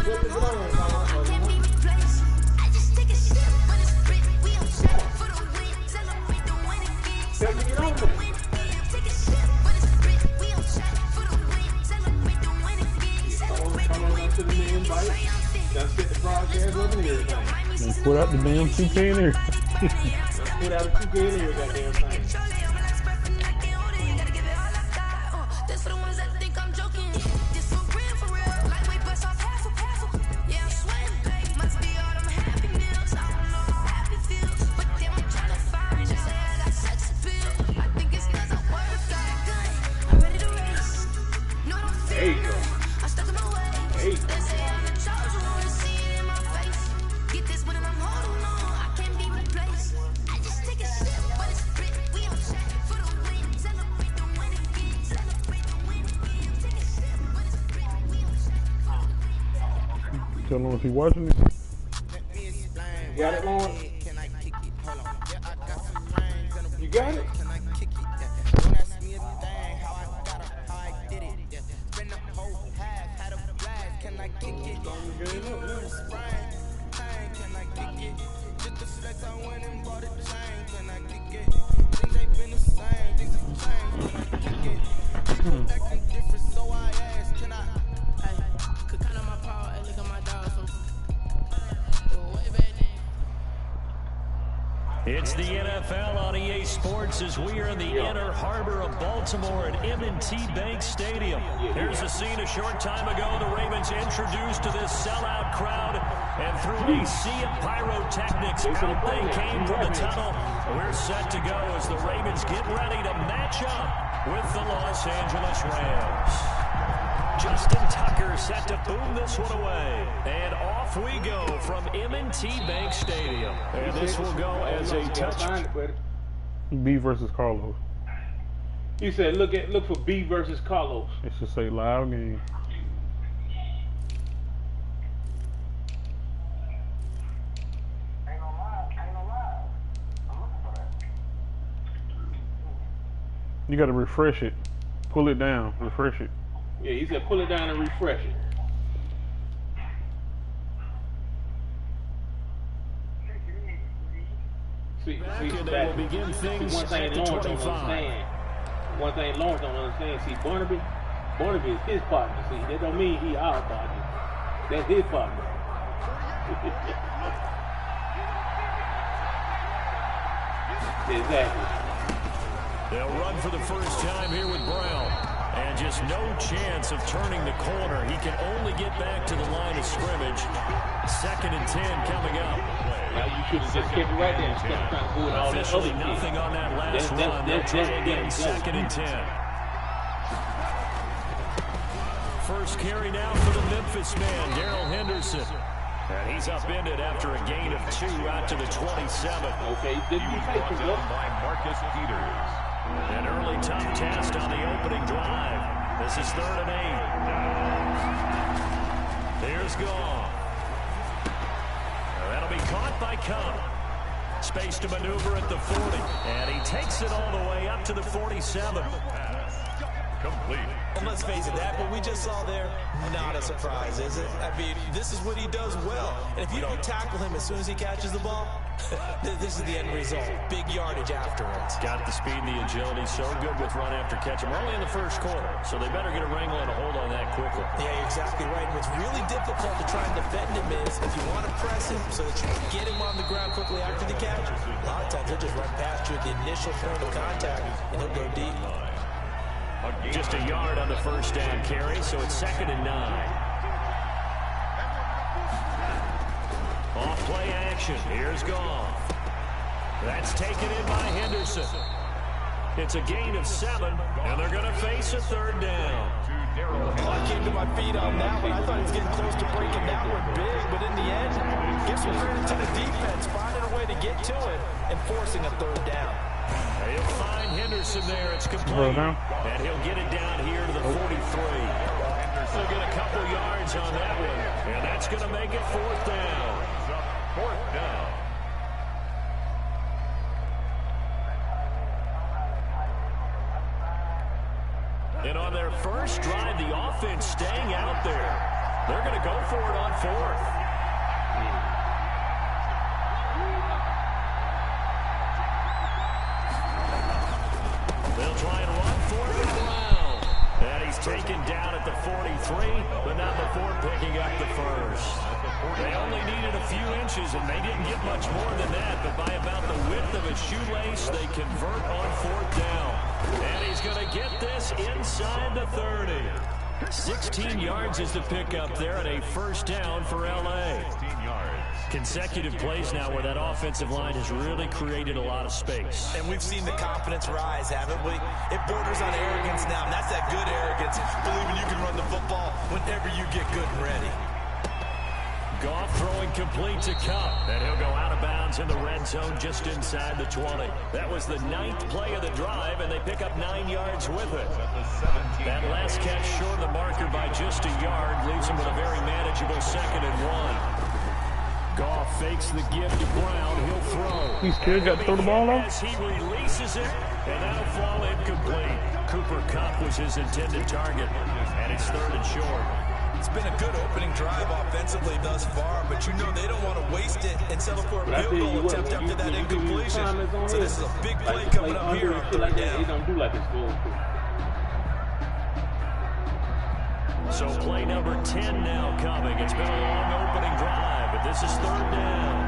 And put out the damn 2K in there. Put out a 2K in there, goddamn thing. There you go. There you go. Tell him if he watching it. You got it, Lawrence? You got it? It's the NFL on EA Sports as we are in the inner harbor of Baltimore at M&T Bank Stadium. Here's a scene a short time ago. The Ravens introduced to this sellout crowd, and through a sea of pyrotechnics, out they came from the tunnel. We're set to go as the Ravens get ready to match up with the Los Angeles Rams. Justin Tucker set to boom this one away. And off we go from M&T Bank Stadium. And this will go as a touchdown. B versus Carlos. You said look for B versus Carlos. It should say live game. You gotta refresh it. Pull it down. Refresh it. Yeah, he said pull it down and refresh it. See, they will begin things one thing Lawrence don't understand. One thing Lawrence don't understand. See, Barnaby is his partner. See, that don't mean he our partner. That's his partner. Exactly. They'll run for the first time here with Brown. And just no chance of turning the corner. He can only get back to the line of scrimmage. 2nd and 10 coming up. Now you should have just kept it right there instead of trying to do it all that Officially nothing on that last run. They'll try again, 2nd and 10. First carry now for the Memphis man, Darrell Henderson. And he's upended after a gain of 2 out to the 27. Okay, did you take it up by Marcus Peters? An early tough test on the opening drive. This is 3rd and 8. Here's Goff. That'll be caught by Cup. Space to maneuver at the 40. And he takes it all the way up to the 47. Complete. And let's face it, that what we just saw there, not a surprise, is it? I mean, this is what he does well. And if you don't tackle him as soon as he catches the ball, this is the end result. Big yardage afterwards. Got the speed and the agility, so good with run after catch. We're only in the first quarter, so they better get a wrangle and a hold on that quickly. Yeah, you're exactly right. And what's really difficult to try and defend him is if you want to press him so that you can get him on the ground quickly after the catch. A lot of times he'll just run past you at the initial point of contact, and he'll go deep. Just a yard on the first down carry, so it's 2nd and 9. Off play action. Here's Goff. That's taken in by Henderson. It's a gain of 7, and they're going to face a 3rd down. I came to my feet on that one. I thought he was getting close to breaking that one big, but in the end, gives some credit to the defense, finding a way to get to it and forcing a 3rd down. He'll find Henderson there. It's complete. And he'll get it down here to the 43. He'll get a couple yards on that one. And that's going to make it 4th down. 4th down. And on their first drive, the offense staying out there. They're going to go for it on 4th. They'll try and run for it. Brown. And he's taken down at the 43, but not before picking up the first. They only needed a few inches, and they didn't get much more than that, but by about the width of a shoelace, they convert on 4th down. And he's going to get this inside the 30. 16 yards is the pickup there, and a first down for L.A. 16 yards. Consecutive plays now where that offensive line has really created a lot of space. And we've seen the confidence rise, haven't we? It borders on arrogance now, and that's that good arrogance, believing you can run the football whenever you get good and ready. Goff throwing complete to Kupp, and he'll go out of bounds in the red zone just inside the 20. That was the 9th play of the drive, and they pick up 9 yards with it. That last catch short of the marker by just a yard leaves him with a very manageable 2nd and 1. Goff fakes the give to Brown. He'll throw. He's scared, got to throw the ball off? As he releases it, and that'll fall incomplete. Cooper Kupp was his intended target, and it's 3rd and short. It's been a good opening drive offensively thus far, but you know they don't want to waste it and settle for a field goal attempt after that incompletion. So this is a big play coming up here on 3rd down. He don't do like it's goal. So play number 10 now coming. It's been a long opening drive, but this is 3rd down.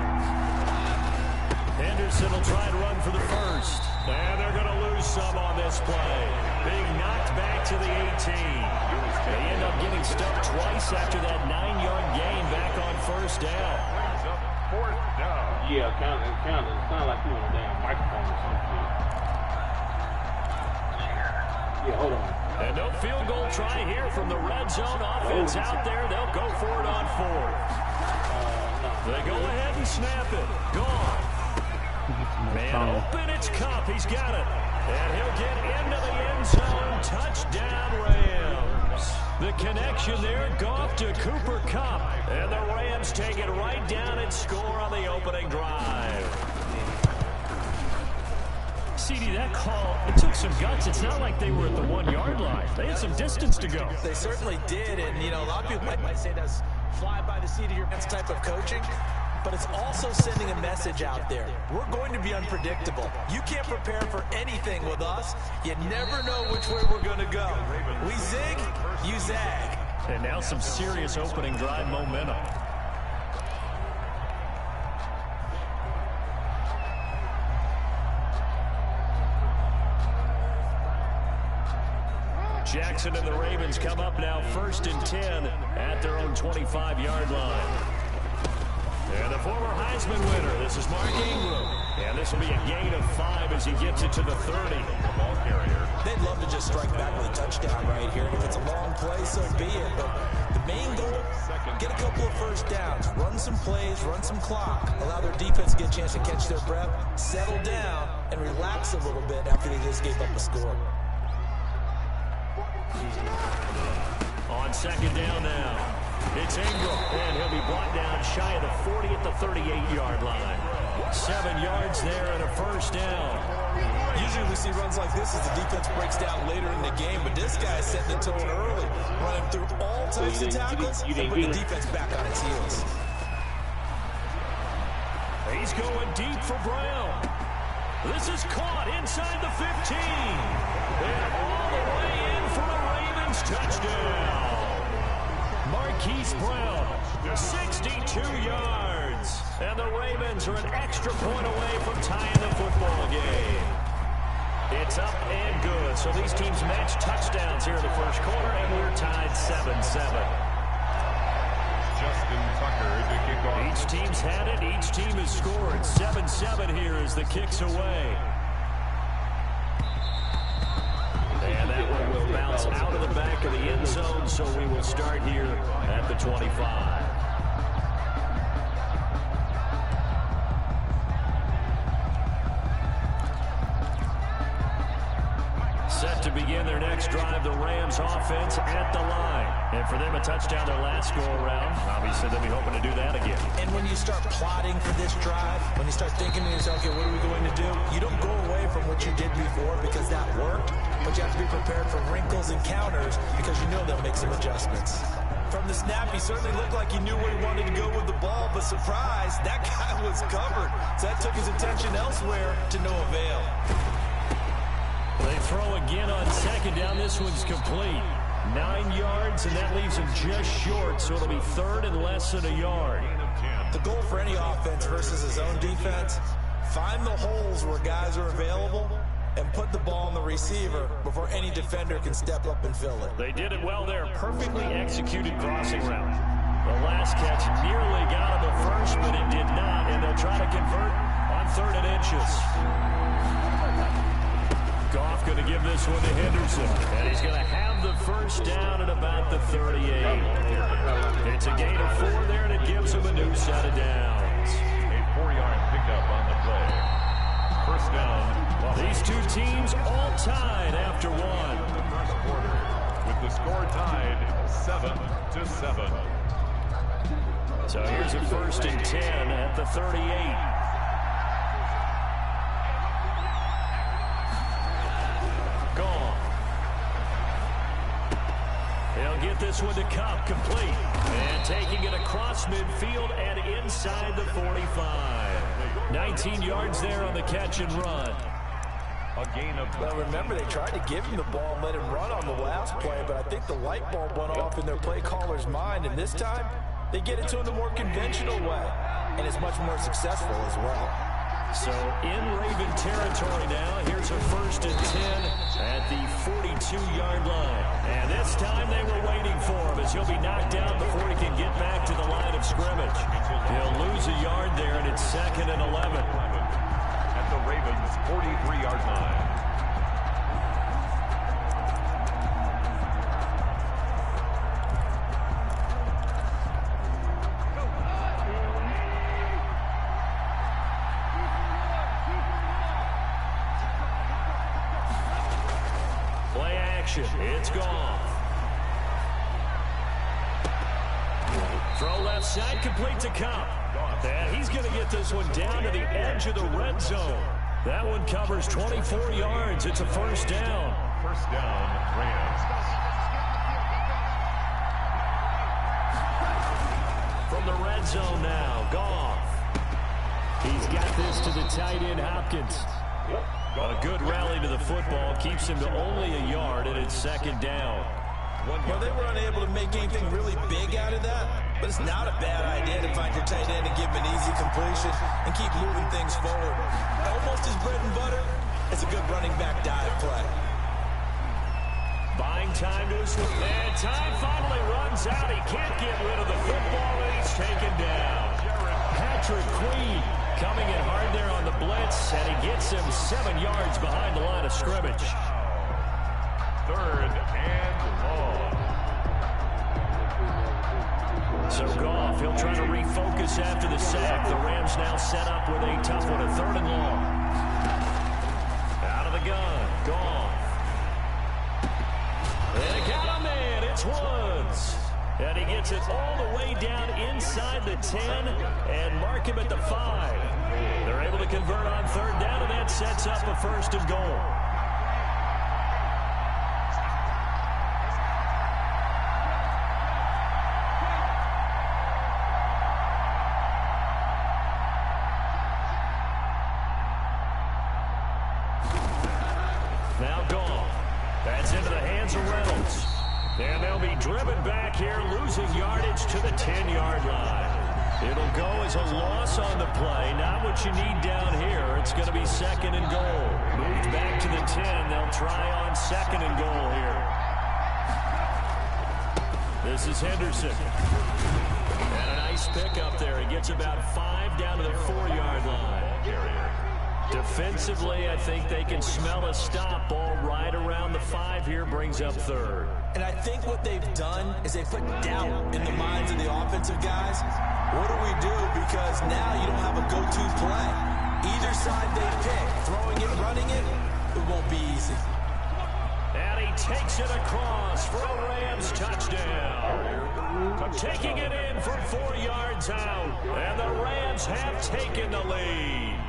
Henderson will try and run for the first. And they're going to lose some on this play. Being knocked back to the 18. They end up getting stuck twice after that 9-yard gain back on 1st down. 4th down. Yeah, count it. It sounds like you on a damn microphone or something. Yeah, hold on. And no field goal try here from the red zone offense out there. They'll go for it on 4th. They go ahead and snap it. Gone. Man open, it's Kupp. He's got it. And he'll get into the end zone. Touchdown, Rams. The connection there, Goff to Cooper Kupp. And the Rams take it right down and score on the opening drive. CD, that call, it took some guts. It's not like they were at the 1-yard line. They had some distance to go. They certainly did, and, you know, a lot of people might say that's fly by the seat of your pants type of coaching, but it's also sending a message out there. We're going to be unpredictable. You can't prepare for anything with us. You never know which way we're going to go. We zig, you zag. And now some serious opening drive momentum. Jackson and the Ravens come up now 1st and 10 at their own 25-yard line. And the former Heisman winner, this is Mark Ingram. And this will be a gain of 5 as he gets it to the 30. The ball carrier. They'd love to just strike back with a touchdown right here. And if it's a long play, so be it. But the main goal, get a couple of first downs, run some plays, run some clock, allow their defense to get a chance to catch their breath, settle down, and relax a little bit after they just gave up a score. On 2nd down now, it's Ingram, and he'll be brought down shy of the 40 at the 38-yard line. 7 yards there and a first down. Usually we see runs like this as the defense breaks down later in the game, but this guy is setting the tone early, running through all types of tackles and putting the defense back on its heels. He's going deep for Brown. This is caught inside the 15. And all the way in for a Ravens touchdown. Marquise Brown, 62 yards. And the Ravens are an extra point away from tying the football game. It's up and good. So these teams match touchdowns here in the first quarter, and we're tied 7-7. Justin Tucker to kick off. Each team's had it. Each team has scored. 7-7 here as the kick's away. And that one will bounce out of the back of the end zone, so we will start here at the 25. Set to begin their next drive, the Rams offense at the line. And for them, a touchdown their last go-around. Obviously, they'll be hoping to do that again. And when you start plotting for this drive, when you start thinking to yourself, okay, what are we going to do? You don't go away from what you did before because that worked, but you have to be prepared for wrinkles and counters because you know they'll make some adjustments. From the snap, he certainly looked like he knew where he wanted to go with the ball, but surprise, that guy was covered. So that took his attention elsewhere to no avail. They throw again on second down. This one's complete. 9 yards, and that leaves him just short, so it'll be third and less than a yard. The goal for any offense versus his own defense, find the holes where guys are available and put the ball on the receiver before any defender can step up and fill it. They did it well there. Perfectly executed crossing route. The last catch nearly got him a first, but it did not, and they'll try to convert on 3rd and inches. Goff going to give this one to Henderson, and he's going to have the first down at about the 38. It's a gain of 4 there, and it gives him a new set of downs. A 4-yard pickup on the play. First down. These two teams all tied after one. The first quarter, with the score tied 7-7. So here's a 1st and 10 at the 38. Gone. He'll get this one to Kupp, complete. And taking it across midfield and inside the 45. 19 yards there on the catch and run. A gain of... Well, remember, they tried to give him the ball and let him run on the last play, but I think the light bulb went off in their play caller's mind, and this time they get it to him the more conventional way, and it's much more successful as well. So in Raven territory now, here's a 1st and 10 at the 42-yard line. And this time they were waiting for him, as he'll be knocked down before he can get back to the line of scrimmage. He'll lose a yard there, and it's 2nd and 11. At the Ravens' 43-yard line. Play action. It's Goff. Throw left side, complete to Kupp. And he's going to get this one down to the edge of the red zone. That one covers 24 yards. It's a first down. First down, Rams. From the red zone now, Goff. He's got this to the tight end, Hopkins. A good rally to the football keeps him to only a yard, and it's 2nd down. Well, they were unable to make anything really big out of that, but it's not a bad idea to find your tight end and give him an easy completion and keep moving things forward. Almost his bread and butter. It's a good running back dive play. Buying time to his and time finally runs out. He can't get rid of the football, and he's taken down. Patrick Queen coming in hard there on the blitz, and he gets him 7 yards behind the line of scrimmage. 3rd and long. So Goff, he'll try to refocus after the sack. The Rams now set up with a tough one, a 3rd and long. Out of the gun, Goff. And they got him in. It's Woods. And he gets it all the way down inside the 10 and mark him at the 5. They're able to convert on 3rd down, and that sets up a 1st and goal. Now Goff. That's into the hands of Reynolds. And they'll be driven back here, losing yardage to the 10-yard line. It'll go as a loss on the play. Not what you need down here. It's going to be 2nd and goal. Moved back to the 10. They'll try on 2nd and goal here. This is Henderson. And a nice pick up there. He gets about 5 down to the 4-yard line. Defensively, I think they can smell a stop. Ball right around the 5 here, brings up 3rd. And I think what they've done is they put doubt in the minds of the offensive guys. What do we do? Because now you don't have a go-to play. Either side they pick, throwing it, running it, it won't be easy. And he takes it across for a Rams touchdown. Taking it in from 4 yards out. And the Rams have taken the lead.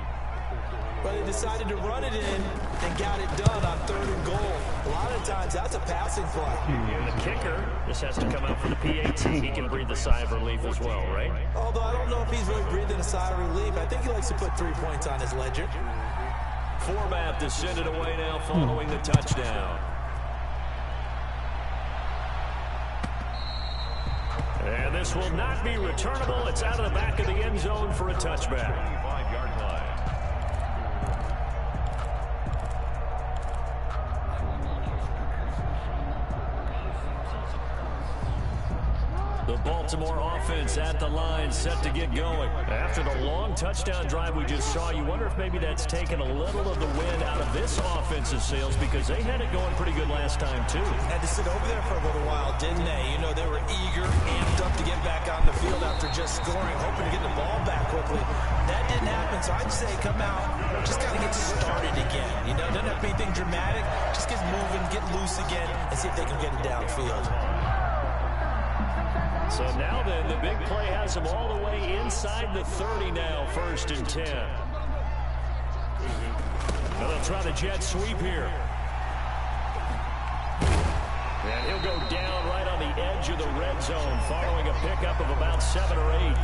but they decided to run it in and got it done on 3rd and goal. A lot of times, that's a passing play. And the kicker just has to come out for the PAT. He can breathe a sigh of relief as well, right? Although I don't know if he's really breathing a sigh of relief. I think he likes to put 3 points on his ledger. Forbath to send it away now following the touchdown. And this will not be returnable. It's out of the back of the end zone for a touchback. 25-yard line. The Baltimore offense at the line, set to get going. After the long touchdown drive we just saw, you wonder if maybe that's taken a little of the wind out of this offensive sails, because they had it going pretty good last time, too. Had to sit over there for a little while, didn't they? You know, they were eager, amped up to get back on the field after just scoring, hoping to get the ball back quickly. That didn't happen, so I'd say come out, just got to get started again. You know, doesn't have to be anything dramatic. Just get moving, get loose again, and see if they can get it downfield. So now then, the big play has them all the way inside the 30 now, 1st and 10. Now they'll try the jet sweep here. And he'll go down right on the edge of the red zone, following a pickup of about 7 or 8.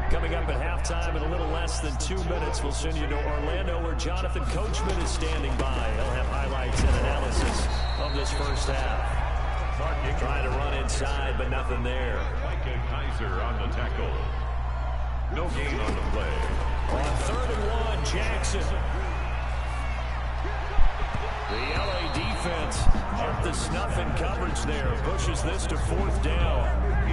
Coming up at halftime in a little less than 2 minutes, we'll send you to Orlando, where Jonathan Coachman is standing by. He'll have highlights and analysis of this first half. Trying to run inside, but nothing there. Micah Kaiser on the tackle. No gain on the play. On 3rd and 1, Jackson. The LA defense up the snuff in coverage there. Pushes this to 4th down.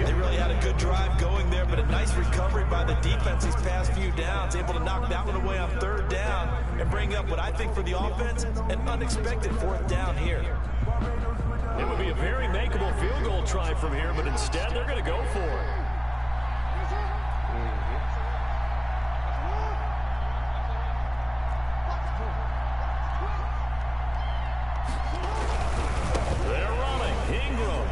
They really had a good drive going there, but a nice recovery by the defense these past few downs. Able to knock that one away on 3rd down and bring up what I think for the offense, an unexpected 4th down here. It would be a very makeable field goal try from here, but instead they're going to go for it. They're running. Ingram.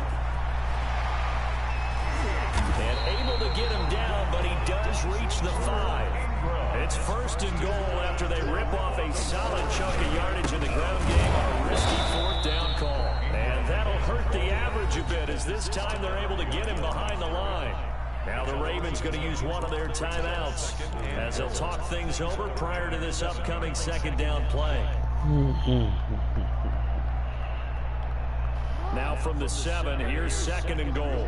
And able to get him down, but he does reach the 5. It's 1st and goal after they rip off a solid chunk of yardage in the ground game on a risky 4th down call. And that'll hurt the average a bit, as this time they're able to get him behind the line. Now the Ravens going to use one of their timeouts as they'll talk things over prior to this upcoming 2nd down play. Now from the 7, here's 2nd and goal.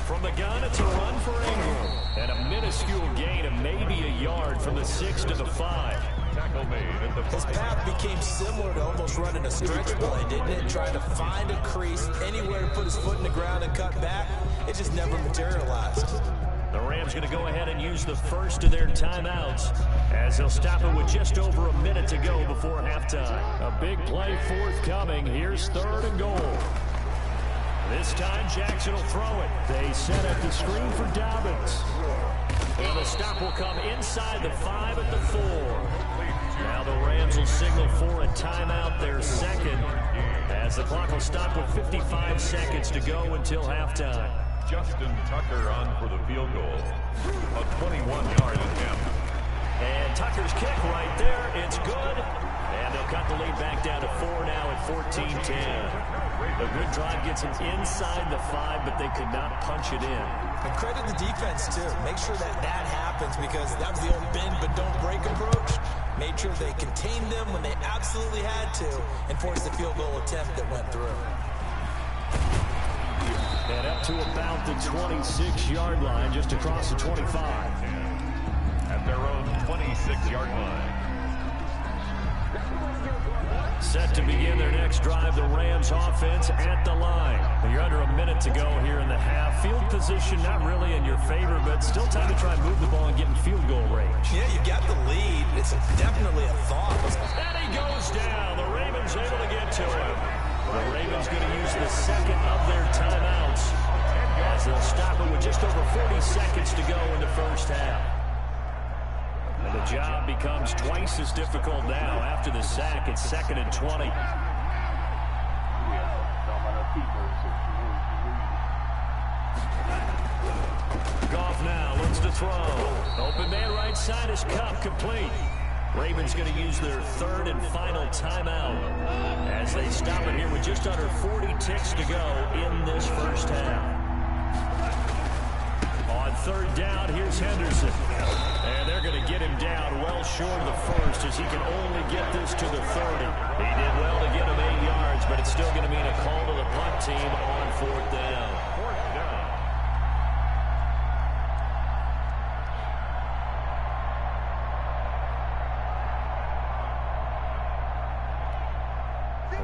From the gun, it's a run for Ingram. And a minuscule gain of maybe a yard from the 6 to the 5. Tackle made at the 5. His path became similar to almost running a stretch play, didn't it? Trying to find a crease, anywhere to put his foot in the ground and cut back. It just never materialized. The Rams going to go ahead and use the first of their timeouts as they'll stop it with just over a minute to go before halftime. A big play forthcoming. Here's 3rd and goal. This time Jackson will throw it. They set up the screen for Dobbins. And the stop will come inside the 5 at the 4. Now the Rams will signal for a timeout, their 2nd, as the clock will stop with 55 seconds to go until halftime. Justin Tucker on for the field goal. A 21-yard attempt. And Tucker's kick right there. It's good. And they'll cut the lead back down to 4 now at 14-10. A good drive gets them inside the 5, but they could not punch it in. And credit the defense, too. Make sure that happens, because that was the old bend but don't break approach. Made sure they contained them when they absolutely had to and forced the field goal attempt that went through. And up to about the 26-yard line, just across the 25. At their own 26-yard line. Set to begin their next drive, the Rams offense at the line. You're under a minute to go here in the half. Field position not really in your favor, but still time to try and move the ball and get in field goal range. Yeah, you got the lead. It's definitely a thought. And he goes down. The Ravens able to get to him. The Ravens going to use the 2nd of their timeouts as they'll stop it with just over 40 seconds to go in the first half. The job becomes twice as difficult now after the sack. It's 2nd and 20. Goff now looks to throw. Open man right side is Cup, complete. Ravens going to use their 3rd and final timeout as they stop it here with just under 40 ticks to go in this first half. On 3rd down, here's Henderson. And they're going to get him down well short of the first as he can only get this to the 30. He did well to get him 8 yards, but it's still going to mean a call to the punt team on 4th down.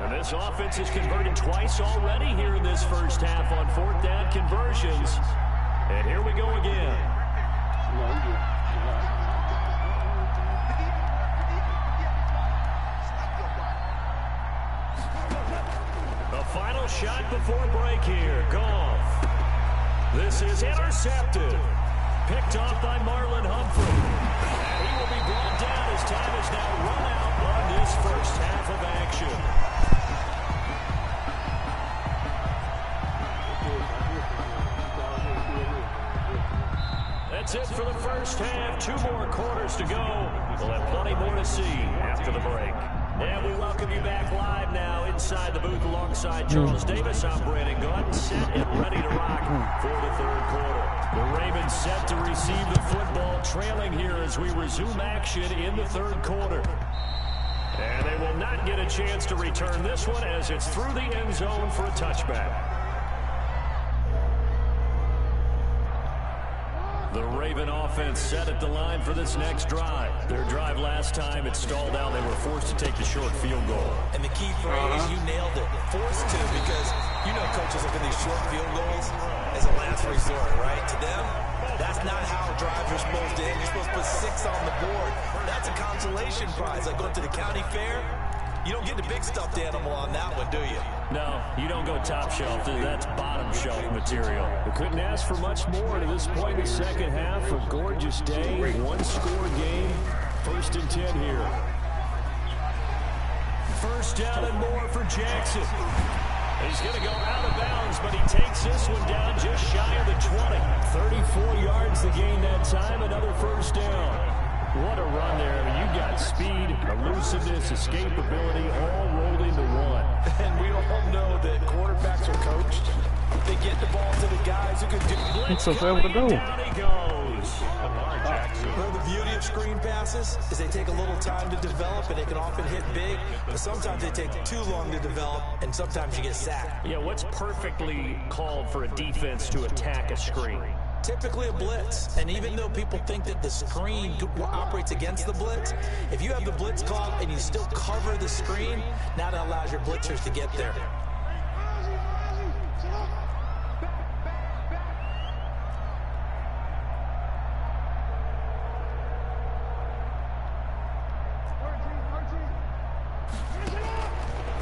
And this offense has converted twice already here in this first half on 4th down conversions. And here we go again. The final shot before break here. Goff. This is intercepted. Picked off by Marlon Humphrey. And he will be brought down as time is now run out on this first half of action. That's it for the first half. 2 more quarters to go. We'll have plenty more to see after the break. And we welcome you back live now inside the booth alongside Charles Davis. I'm Brandon Gaunt, set and ready to rock for the 3rd quarter. The Ravens set to receive the football, trailing here as we resume action in the 3rd quarter. And they will not get a chance to return this one as it's through the end zone for a touchback. The Raven offense set at the line for this next drive. Their drive last time, it stalled out. They were forced to take the short field goal. And the key phrase, you nailed it. Forced to, because you know coaches look at these short field goals as a last resort, right? To them, that's not how drives are supposed to end. You're supposed to put 6 on the board. That's a consolation prize. Like going to the county fair, you don't get the big stuffed animal on that one, do you? No, you don't go top shelf. That's bottom shelf material. We couldn't ask for much more to this point in the second half. A gorgeous day, 1-score game. 1st and 10 here. First down and more for Jackson. He's going to go out of bounds, but he takes this one down just shy of the 20. 34 yards to gain that time. Another first down. What a run there. I mean, you got speed, elusiveness, escapability, all rolled into one. And we all know that quarterbacks are coached. They get the ball to the guys who can do It's a fair to go. Down he goes. Well, the beauty of screen passes is they take a little time to develop, and they can often hit big, but sometimes they take too long to develop, and sometimes you get sacked. Yeah, what's perfectly called for a defense to attack a screen? Typically a blitz, and even though people think that the screen operates against the blitz, if you have the blitz called and you still cover the screen, now that allows your blitzers to get there.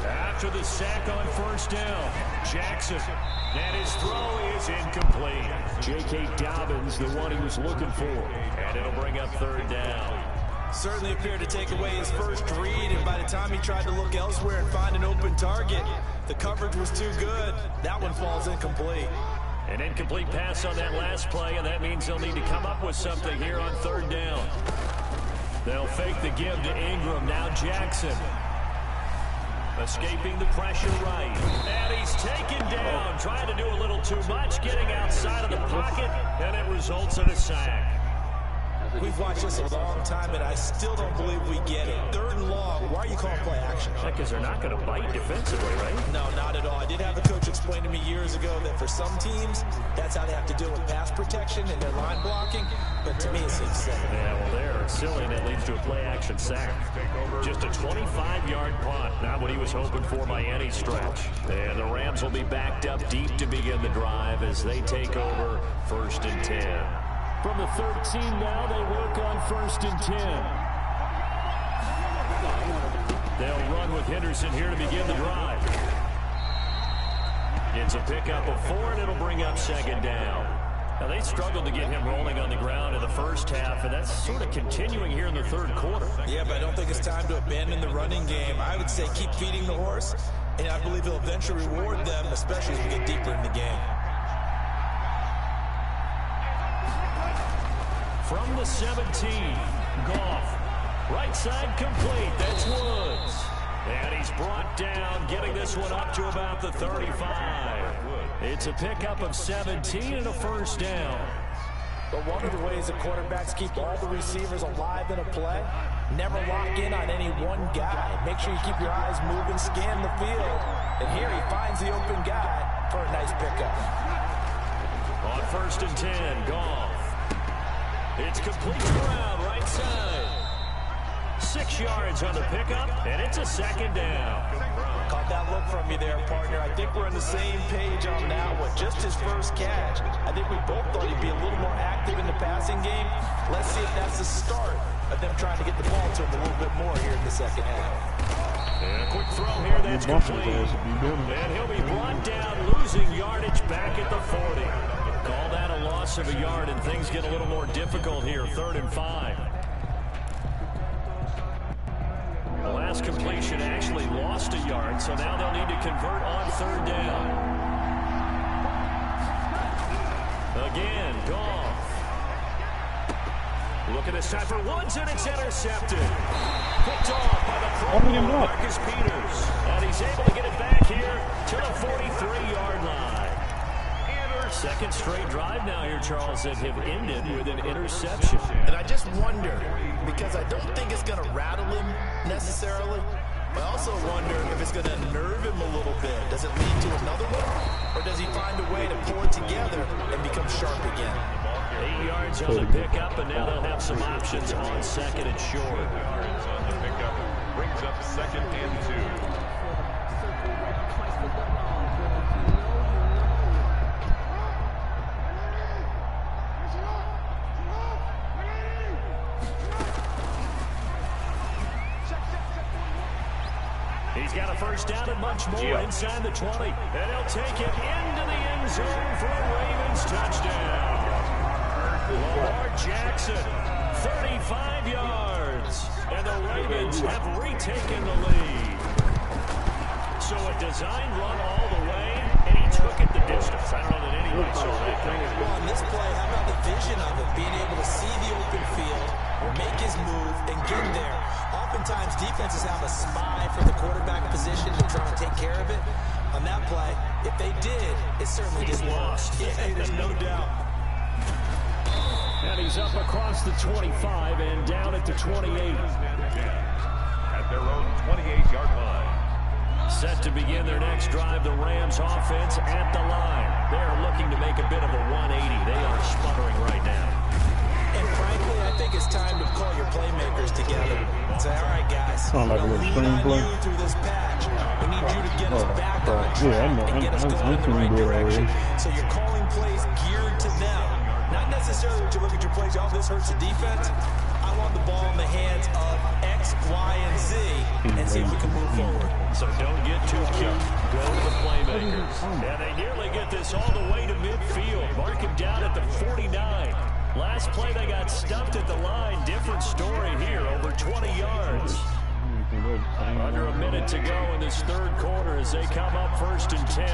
After the sack on first down, Jackson, and his throw is incomplete. J.K. Dobbins, the one he was looking for, and it'll bring up 3rd down. Certainly appeared to take away his first read, and by the time he tried to look elsewhere and find an open target, the coverage was too good. That one falls incomplete. An incomplete pass on that last play, and that means they'll need to come up with something here on 3rd down. They'll fake the give to Ingram. Now Jackson. Escaping the pressure right. And he's taken down. Trying to do a little too much. Getting outside of the pocket. And it results in a sack. We've watched this a long time, and I still don't believe we get it. 3rd and long. Why are you calling play action? Because they're not going to bite defensively, right? No, not at all. I did have a coach explain to me years ago that for some teams, that's how they have to deal with pass protection and their line blocking. But to me, it seems silly. Yeah, well, they're silly, and it leads to a play-action sack. Just a 25-yard punt. Not what he was hoping for by any stretch. And the Rams will be backed up deep to begin the drive as they take over 1st and 10. From the 13 now, they work on 1st and 10. They'll run with Henderson here to begin the drive. It's a pickup of 4, and it'll bring up 2nd down. Now, they struggled to get him rolling on the ground in the first half, and that's sort of continuing here in the third quarter. Yeah, but I don't think it's time to abandon the running game. I would say keep feeding the horse, and I believe he'll eventually reward them, especially as we get deeper in the game. From the 17, Goff. Right side complete. That's Woods. And he's brought down, getting this one up to about the 35. It's a pickup of 17 and a first down. But one of the ways the quarterbacks keep all the receivers alive in a play, never lock in on any one guy. Make sure you keep your eyes moving, scan the field. And here he finds the open guy for a nice pickup. On 1st and 10, Goff. It's complete to Brown, right side. 6 yards on the pickup, and it's a second down. Caught that look from you there, partner. I think we're on the same page on that one. Just his first catch. I think we both thought he'd be a little more active in the passing game. Let's see if that's the start of them trying to get the ball to him a little bit more here in the second half. And a quick throw here, that's complete. And he'll be brought down, losing yardage back at the 40. Call that a loss of a yard, and things get a little more difficult here, 3rd and 5. The last completion actually lost a yard, so now they'll need to convert on 3rd down. Again, Goff. Look at this time for Woods, and it's intercepted. Picked off by the Pro Marcus Peters. And he's able to get it back here to the 43-yard line. Second straight drive now here, Charles, that have ended with an interception. And I just wonder, because I don't think it's going to rattle him necessarily, I also wonder if it's going to nerve him a little bit. Does it lead to another one? Or does he find a way to pull it together and become sharp again? 8 yards on the pickup, and now they'll have some options on 2nd and short. 8 yards on the pickup brings up 2nd and 2. He's got a first down and much more inside the 20. And he'll take it into the end zone for a Ravens touchdown. Lamar Jackson, 35 yards. And the Ravens have retaken the lead. So a design run all the way, and he took it the distance. I don't know that anybody saw that coming. Well, on this play, how about the vision of it? Being able to see the open field, make his move, and get there. Oftentimes, defenses have a spy for the quarterback position and trying to take care of it. On that play, if they did, it certainly didn't work. Yeah, there's no doubt. And he's up across the 25 and down at the 28. At their own 28-yard line. Set to begin their next drive, the Rams offense at the line. They're looking to make a bit of a 180. They are sputtering right now. And frankly, I think it's time to call your playmakers together and say, all right, guys, Sound like a little lean on screenplay. you through this patch. We need you to get us back on track Yeah, and get us going in the right direction. So you're calling plays geared to them. Not necessarily that you look at your plays, oh, this hurts the defense. I want the ball in the hands of X, Y, and Z and see if we can move forward. So don't get too cute. Go to the playmakers. And they nearly get this all the way to midfield. Mark him down at the 49. Last play, they got stuffed at the line. Different story here, over 20 yards. Under a minute to go in this third quarter as they come up 1st and 10.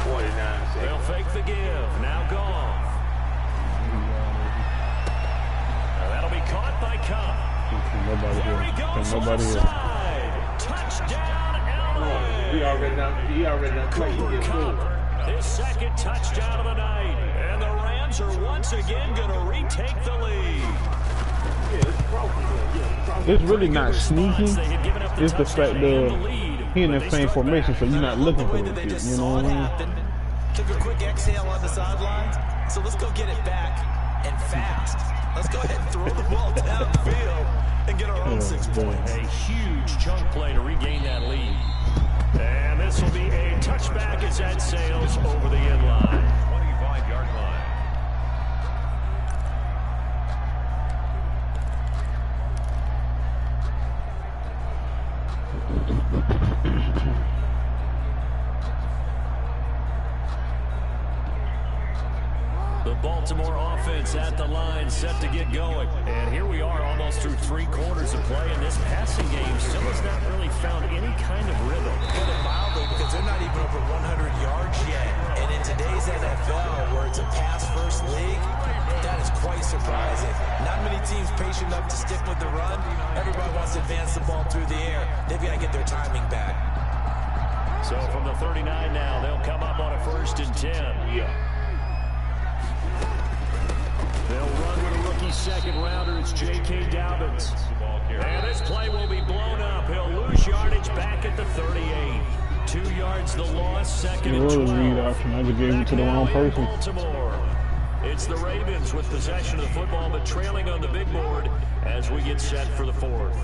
49. They'll fake the give. Now Goff. That'll be caught by Cup. There he goes on the side. Touchdown, LA. He already done played. Cooper Kupp, his second touchdown of the night. And the Rams are once again going to retake the lead. It's really not sneaky. It's the fact that he in that same formation, so you're not looking for it. You know what I mean? Took a quick exhale on the sidelines. So let's go get it back and fast. Let's go ahead and throw the ball downfield and get our own 6 points. A huge chunk play to regain that lead. And this will be a touchback as that sails over the end line. 25-yard line. The Baltimore offense at the line, set to get going. And here we are almost through 3 quarters of play, and this passing game still has not really found any kind of rhythm. Put it mildly, because they're not even over 100 yards yet. And in today's NFL, where it's a pass-first league, that is quite surprising. Not many teams patient enough to stick with the run. Everybody wants to advance the ball through the air. They've got to get their timing back. So from the 39 now, they'll come up on a 1st and 10. Yeah. They'll run with a rookie second-rounder. It's J.K. Dobbins. And this play will be blown up. He'll lose yardage back at the 38. 2 yards the loss, 2nd and 12. Read option. I just gave it to the wrong person. Baltimore. It's the Ravens with possession of the football, but trailing on the big board as we get set for the 4th.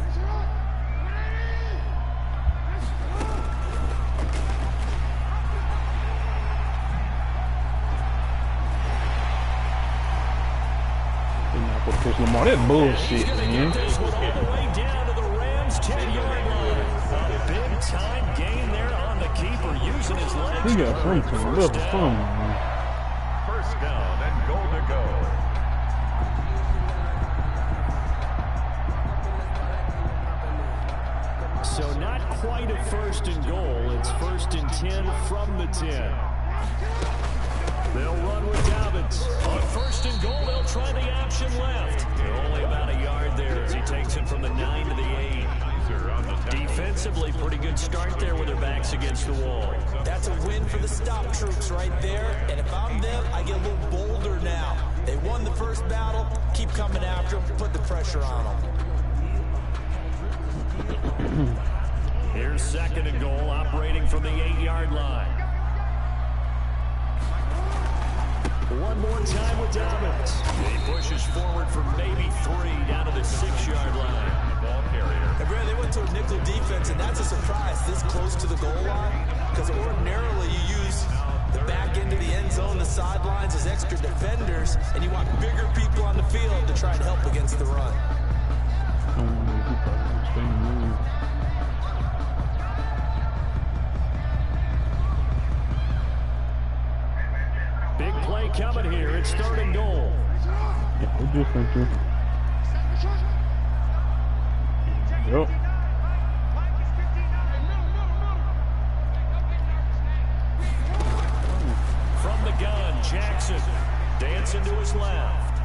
Lamar, that bullshit, man. This one all the way down to the Rams' 10-yard line. A big-time gain there on the keeper, using his legs. He got something. Look for fun, man. 1st down and goal to go. So not quite a 1st and goal. It's 1st and 10 from the 10. They'll run with Dobbins. On 1st and goal, they'll try the option left. Only about a yard there as he takes it from the 9 to the 8. Defensively, pretty good start there with their backs against the wall. That's a win for the stop troops right there. And if I'm them, I get a little bolder now. They won the first battle. Keep coming after them. Put the pressure on them. Here's 2nd and goal, operating from the 8-yard line. One more time with Dobbins. He pushes forward for maybe 3 down to the 6-yard line. Ball carrier. And Brad, they went to a nickel defense, and that's a surprise this close to the goal line, because ordinarily you use the back end of the end zone, the sidelines as extra defenders, and you want bigger people on the field to try and help against the run. Big play coming here. It's 3rd and goal. Yeah, we're different, too. Yep. From the gun, Jackson dancing to his left.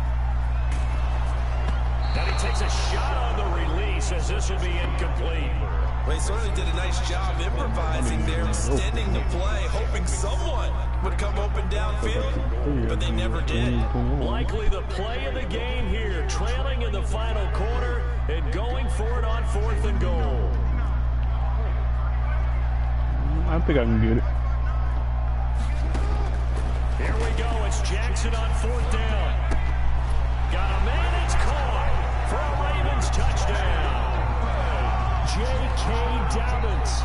Now he takes a shot on the release as this will be incomplete. Well, he certainly did a nice job improvising there, extending the play, hoping someone would come open downfield, but they never did. Likely the play of the game here, trailing in the final quarter and going for it on 4th and goal. I think I can get it. Here we go. It's Jackson on 4th down. Got a man. It's caught for a Ravens touchdown. J.K. Dobbins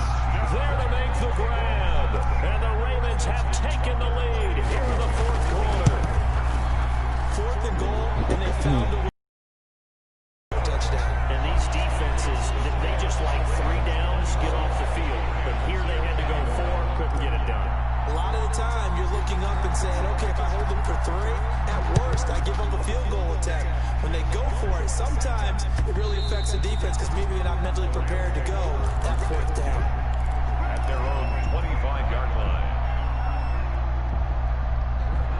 there to make the grab. And the Ravens have taken the lead here in the 4th quarter. 4th and goal, and they found a touchdown. And these defenses, they just like 3 downs, get off the field. But here they had to go 4, couldn't get it done. A lot of the time, you're looking up and saying, okay, if I hold them for 3, at worst, I give up a field goal attempt. When they go for it, sometimes it really affects the defense because maybe you're not mentally prepared to go that 4th down. At their own 25-yard line.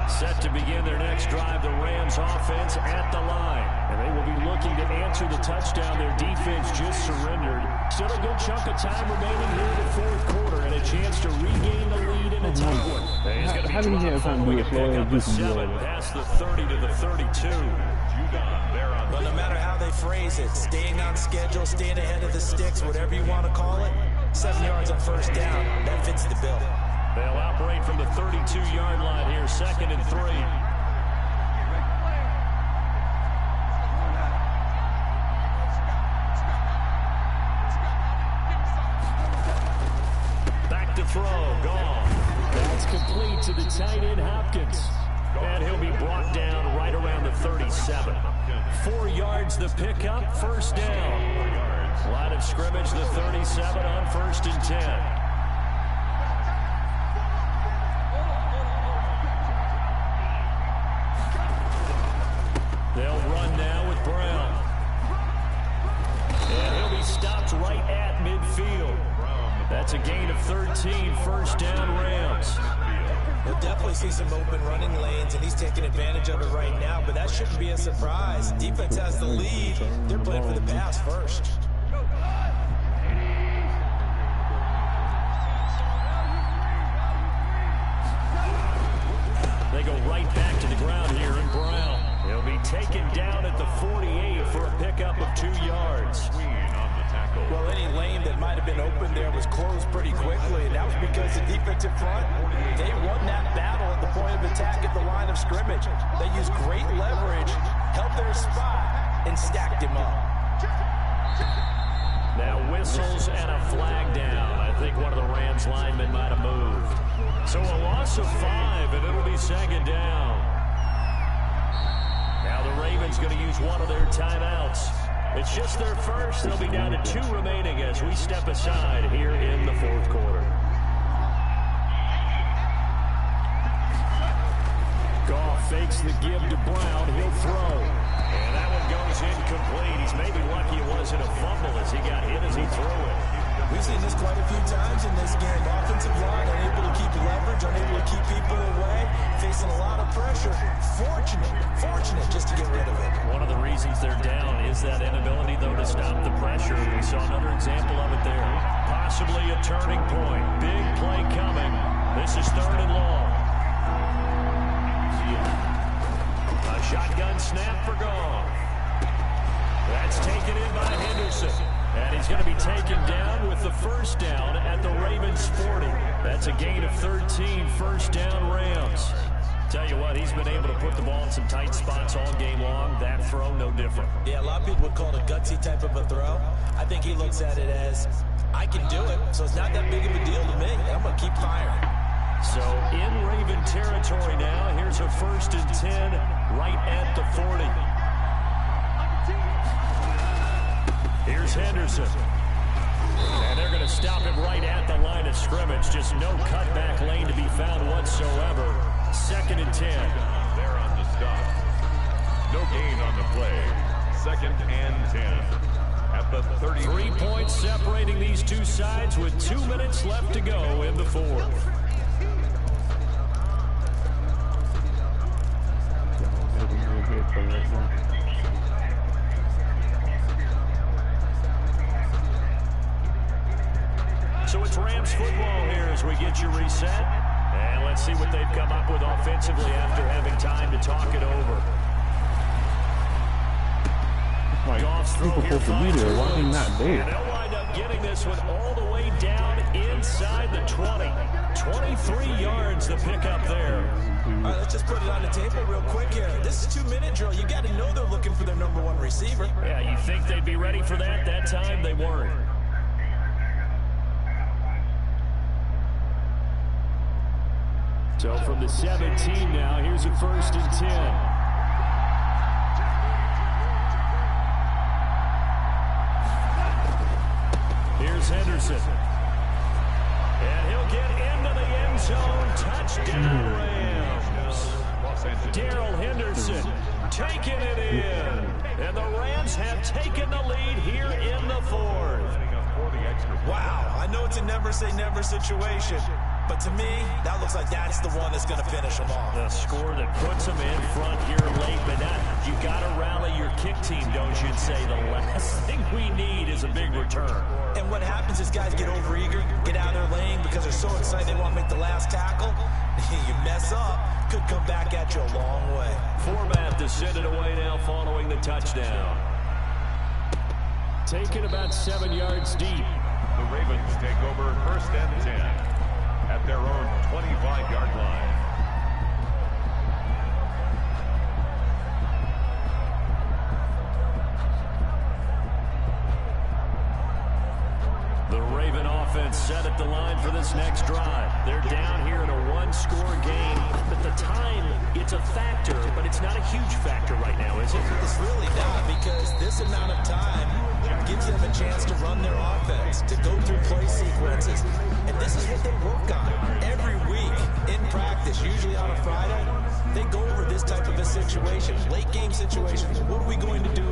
Set to begin their next drive, the Rams offense at the line. And they will be looking to answer the touchdown their defense just surrendered. Still a good chunk of time remaining here in the 4th quarter and a chance to regain the lead in a tight one. How do you have time to do it slow as you can do it? Past the 30 to the 32. But no matter how they phrase it, staying on schedule, staying ahead of the sticks, whatever you want to call it, 7 yards on 1st down, that fits the bill. They'll operate from the 32-yard line here, 2nd and 3. Back to throw, gone. That's complete to the tight end, Hopkins. And he'll be brought down right around the 37. 4 yards the pickup, 1st down. Line of scrimmage, the 37 on 1st and 10. with Brown. And he'll be stopped right at midfield. That's a gain of 13, first down Rams. We'll definitely see some open running lanes, and he's taking advantage of it right now, but that shouldn't be a surprise. Defense has the lead. They're playing for the pass first. They go right back to the ground here in Brown. He'll be taken down at the 48 for a pickup of 2 yards. Well, any lane that might have been open there was closed pretty quickly, and that was because the defensive front, they won that battle at the point of attack at the line of scrimmage. They used great leverage, held their spot, and stacked him up. Now whistles and a flag down. I think one of the Rams linemen might have moved. So a loss of 5, and it'll be second down. Now the Ravens going to use one of their timeouts. It's just their first. They'll be down to 2 remaining as we step aside here in the fourth quarter. Goff fakes the give to Brown. He'll throw. And that one goes incomplete. He's maybe lucky it wasn't a fumble as he got hit as he threw it. We've seen this quite a few times in this game. Offensive line unable to keep leverage, unable to keep people away, facing a lot of pressure. Fortunate just to get rid of it. One of the reasons they're down is that inability, though, to stop the pressure. We saw another example of it there. Possibly a turning point. Big play coming. This is 3rd and long. A shotgun snap for Goff. That's taken in by Henderson. And he's going to be taken down with the first down at the Ravens 40. That's a gain of 13, first down Rams. Tell you what, he's been able to put the ball in some tight spots all game long. That throw, no different. Yeah, a lot of people would call it a gutsy type of a throw. I think he looks at it as, I can do it, so it's not that big of a deal to me, and I'm going to keep firing. So in Raven territory now, here's a 1st and 10 right at the 40. Here's Henderson. And they're going to stop him right at the line of scrimmage. Just no cutback lane to be found whatsoever. 2nd and 10. They're on the stop. No gain on the play. 2nd and 10. At the 30. 3 points separating these two sides with 2 minutes left to go in the fourth. So it's Rams football here as we get you reset. And let's see what they've come up with offensively after having time to talk it over. Goff's throw here supposed to be there. Why he not there? And they'll wind up getting this one all the way down inside the 20. 23 yards the pickup there. All right, let's just put it on the table real quick here. This is 2-minute drill. You got to know they're looking for their number 1 receiver. Yeah, you think they'd be ready for that? That time they weren't. So from the 17 now, here's a 1st and 10. Here's Henderson. And he'll get into the end zone. Touchdown Rams. Darrell Henderson taking it in. And the Rams have taken the lead here in the fourth. Wow, I know it's a never say never situation, but to me, that looks like that's the one that's going to finish them off. The score that puts them in front here late, but you got to rally your kick team, don't you, and say the last thing we need is a big return. And what happens is guys get overeager, get out of their lane because they're so excited they want to make the last tackle. You mess up, could come back at you a long way. Format to send it away now following the touchdown. Taken about 7 yards deep. The Ravens take over 1st and 10 at their own 25-yard line. The Raven offense set at the line for this next drive. They're down here in a 1-score game. But the time, it's a factor, but it's not a huge factor right now, is it? It's really not, because this amount of time gives them a chance to run their offense, to go through play sequences. And this is what they work on every week in practice, usually on a Friday. they go over this type of a situation, late game situation. What are we going to do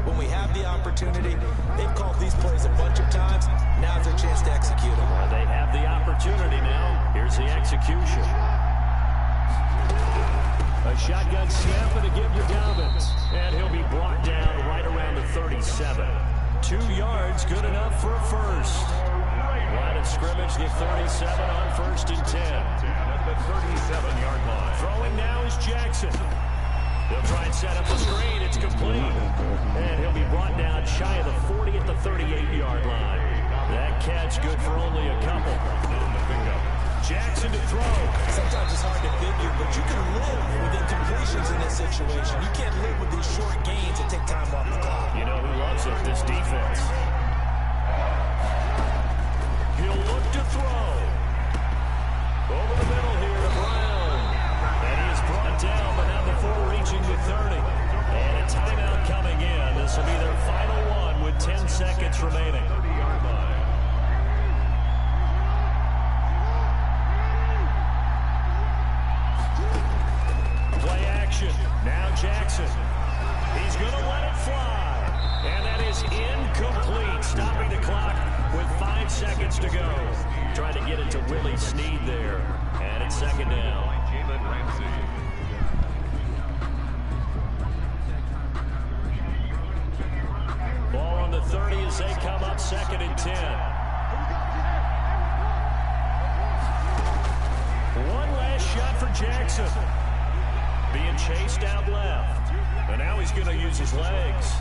when we have the opportunity? They've called these plays a bunch of times. Now's their chance to execute them. Well, they have the opportunity now. Here's the execution. A shotgun snap and a give to Dobbins. And he'll be brought down right around the 37. 2 yards, good enough for a first. Line of scrimmage, the 37 on 1st and 10. At the 37-yard line. Throwing now is Jackson. They'll try and set up the screen. It's complete. And he'll be brought down shy of the 40 at the 38-yard line. That catch good for only a couple. Jackson to throw. Sometimes it's hard to figure, but you can live with incompletions in this situation. You can't live with these short gains that take time off the clock. You know who loves it? This defense. He'll look to throw. Over the middle here to Brown. And he is brought down, but not before reaching the 30. And a timeout coming in. This will be their final one with 10 seconds remaining. 30-yard line. Play action. Now Jackson. He's going to let it fly. And that is incomplete. Stopping the clock with 5 seconds to go. Trying to get it to Willie Snead there. And it's second down. Jalen Ramsey. Ball on the 30 as they come up 2nd and 10. One last shot for Jackson. Being chased out left. And now he's going to use his legs.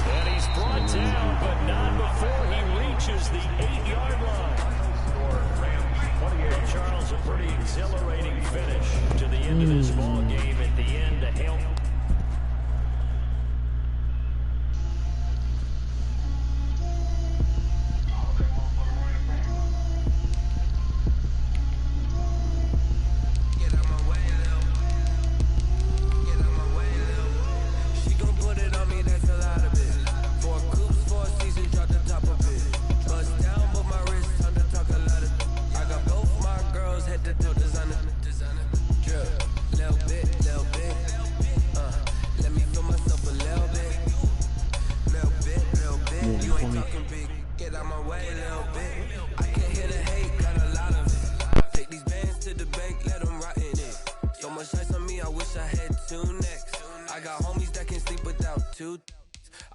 And he's brought down, but not before he reaches the 8-yard line. Well, Charles, a pretty exhilarating finish to the end of this ball game at the end to help.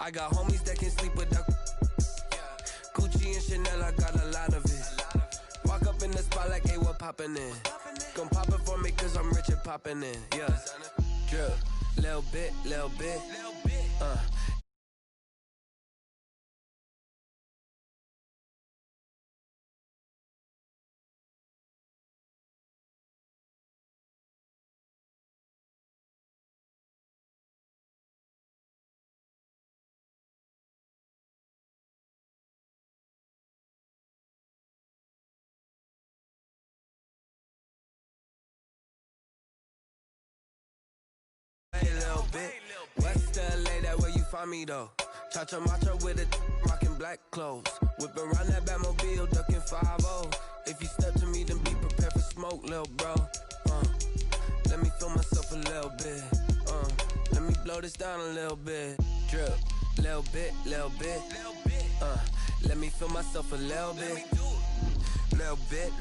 I got homies that can sleep without Gucci and Chanel, I got a lot of it. Walk up in the spot like, hey, what poppin' in? Gon' pop it for me cause I'm rich and poppin' in. Yeah, drip, little bit, West LA, that where you find me though. Cha-cha matcha with it, rockin' black clothes. Whippin' around that Batmobile, duckin' 5-0. If you step to me, then be prepared for smoke, lil' bro. Let me feel myself a little bit. Let me blow this down a little bit. Drip, little bit. Let me feel myself a little bit. Little bit.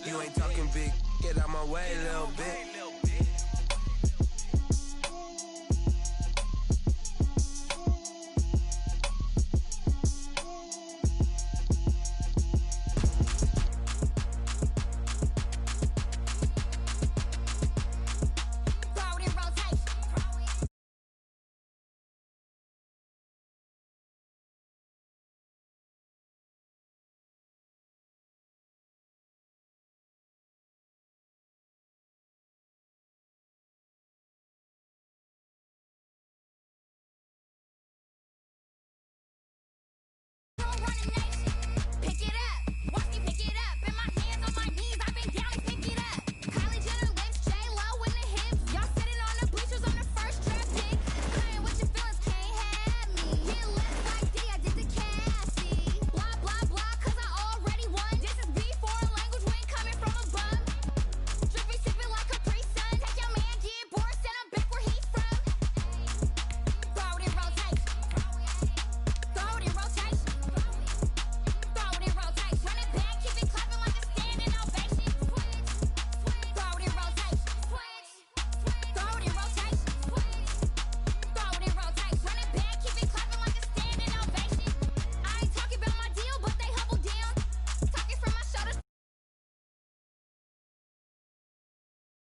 You ain't talking big. Get out my way, little bit.